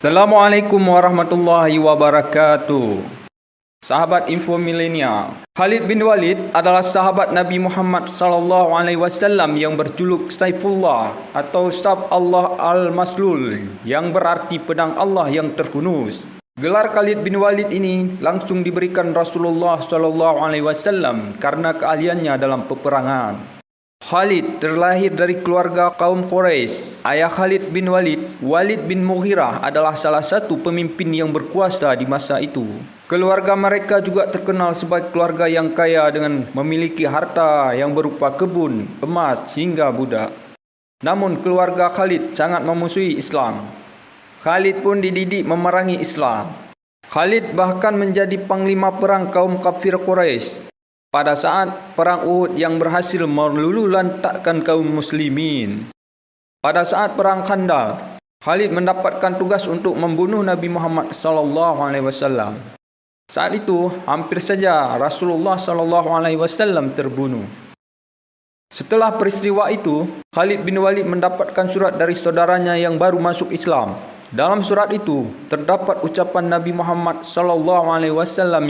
Assalamualaikum warahmatullahi wabarakatuh. Sahabat Info Milenial, Khalid bin Walid adalah sahabat Nabi Muhammad SAW yang berjuluk Saifullah atau Saf Allah Al-Maslul, yang berarti pedang Allah yang terhunus. Gelar Khalid bin Walid ini langsung diberikan Rasulullah SAW karena keahliannya dalam peperangan. Khalid terlahir dari keluarga kaum Quraisy. Ayah Khalid bin Walid, Walid bin Mughirah, adalah salah satu pemimpin yang berkuasa di masa itu. Keluarga mereka juga terkenal sebagai keluarga yang kaya dengan memiliki harta yang berupa kebun, emas hingga budak. Namun keluarga Khalid sangat memusuhi Islam. Khalid pun dididik memerangi Islam. Khalid bahkan menjadi panglima perang kaum kafir Quraisy pada saat perang Uhud yang berhasil meluluhlantakkan kaum muslimin. Pada saat perang Khandaq, Khalid mendapatkan tugas untuk membunuh Nabi Muhammad SAW. Saat itu hampir saja Rasulullah SAW terbunuh. Setelah peristiwa itu, Khalid bin Walid mendapatkan surat dari saudaranya yang baru masuk Islam. Dalam surat itu terdapat ucapan Nabi Muhammad SAW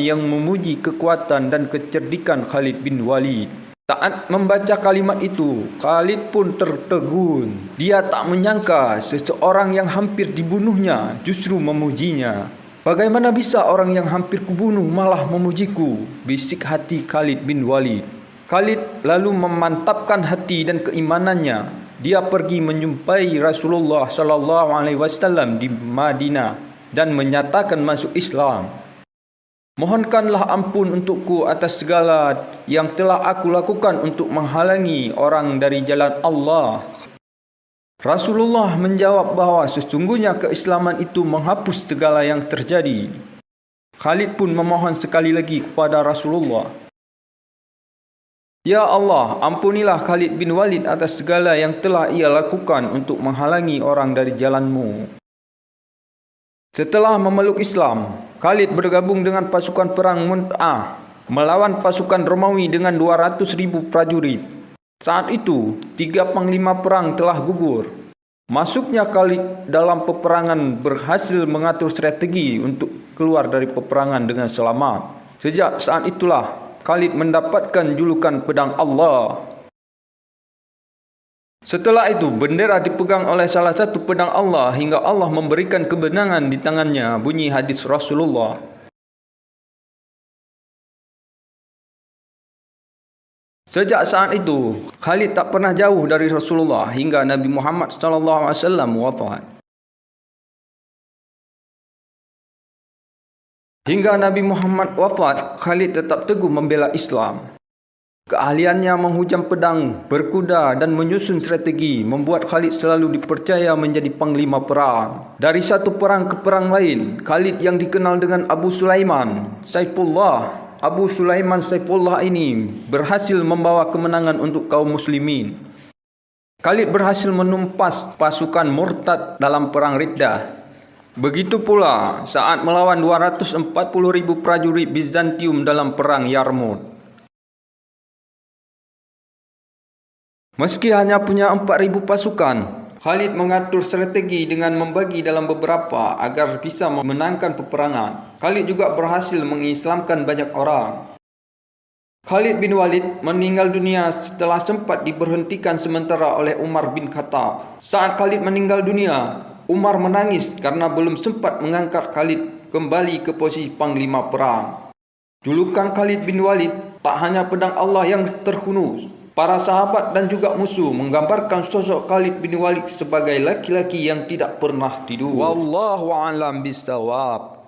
yang memuji kekuatan dan kecerdikan Khalid bin Walid. Saat membaca kalimat itu, Khalid pun tertegun. Dia tak menyangka seseorang yang hampir dibunuhnya justru memujinya. Bagaimana bisa orang yang hampir kubunuh malah memujiku? Bisik hati Khalid bin Walid. Khalid lalu memantapkan hati dan keimanannya. Dia pergi menjumpai Rasulullah SAW di Madinah dan menyatakan masuk Islam. Mohonkanlah ampun untukku atas segala yang telah aku lakukan untuk menghalangi orang dari jalan Allah. Rasulullah menjawab bahawa sesungguhnya keislaman itu menghapus segala yang terjadi. Khalid pun memohon sekali lagi kepada Rasulullah, "Ya Allah, ampunilah Khalid bin Walid atas segala yang telah ia lakukan untuk menghalangi orang dari jalan-Mu." Setelah memeluk Islam, Khalid bergabung dengan pasukan perang Mu'tah melawan pasukan Romawi dengan 200.000 prajurit. Saat itu, 3 panglima perang telah gugur. Masuknya Khalid dalam peperangan berhasil mengatur strategi untuk keluar dari peperangan dengan selamat. Sejak saat itulah Khalid mendapatkan julukan pedang Allah. Setelah itu, bendera dipegang oleh salah satu pedang Allah hingga Allah memberikan kemenangan di tangannya, bunyi hadis Rasulullah. Sejak saat itu, Khalid tak pernah jauh dari Rasulullah hingga Nabi Muhammad SAW wafat. Hingga Nabi Muhammad wafat, Khalid tetap teguh membela Islam. Keahliannya menghujam pedang, berkuda dan menyusun strategi membuat Khalid selalu dipercaya menjadi panglima perang. Dari satu perang ke perang lain, Khalid yang dikenal dengan Abu Sulaiman Saifullah ini berhasil membawa kemenangan untuk kaum muslimin. Khalid berhasil menumpas pasukan murtad dalam perang Riddah. Begitu pula saat melawan 240.000 prajurit Bizantium dalam perang Yarmouk. Meski hanya punya 4.000 pasukan, Khalid mengatur strategi dengan membagi dalam beberapa agar bisa memenangkan peperangan. Khalid juga berhasil mengislamkan banyak orang. Khalid bin Walid meninggal dunia setelah sempat diberhentikan sementara oleh Umar bin Khattab. Saat Khalid meninggal dunia, Umar menangis karena belum sempat mengangkat Khalid kembali ke posisi panglima perang. Julukan Khalid bin Walid tak hanya pedang Allah yang terhunus. Para sahabat dan juga musuh menggambarkan sosok Khalid bin Walid sebagai laki-laki yang tidak pernah tidur. Wallahu a'lam bishawab.